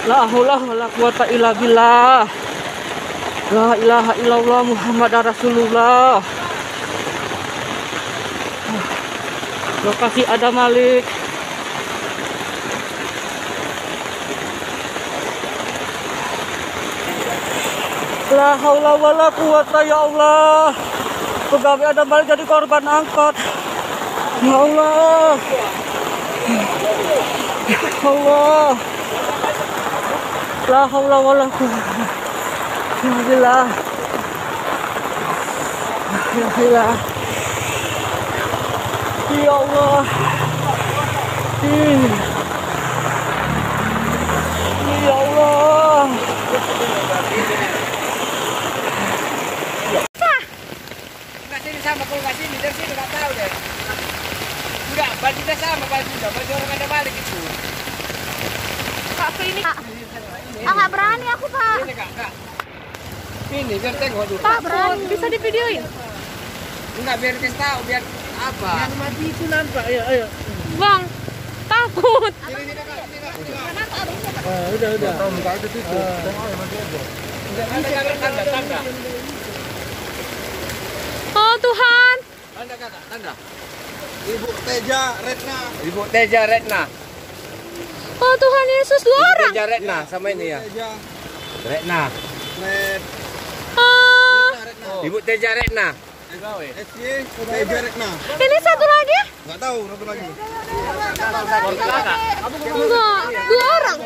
La haula wala quwata illa billah. La ilaha illallah Muhammadar Rasulullah. Lokasi ada Malik. La haula wala quwata ya Allah. Pegawai ada Malik jadi korban angkot. Ya Allah. Ya Allah. La haula wala quwata illa billah. Ya Allah. Ya Allah. Ya Allah. Sama kalau nggak sini dari sini nggak tahu deh. Enggak, bajunya sama bajunya, baju orang ada Malik itu. Kak, ke ini Kak. Nggak berani aku Pak. Ini kak. Ini biar tengok dulu. Pak, berani. Bisa divideoin? Enggak, biar kita tahu, biar apa? Yang mati itu nampak, ayo. Bang, takut. Sini kak. Udah. Tahu muka itu tutup. Tengok ya masih ada. Tanda. Oh Tuhan. Tanda kakak, tanda. Ibu Teja Retna. Ibu Teja Retna. Oh Tuhan Yesus, 2 orang. Teja Retna sama ini ya. Teja Retna. Oh, Ibu Teja Retna. SY Teja Retna. ini satu lagi? Enggak tahu satu lagi. Enggak, 2 orang.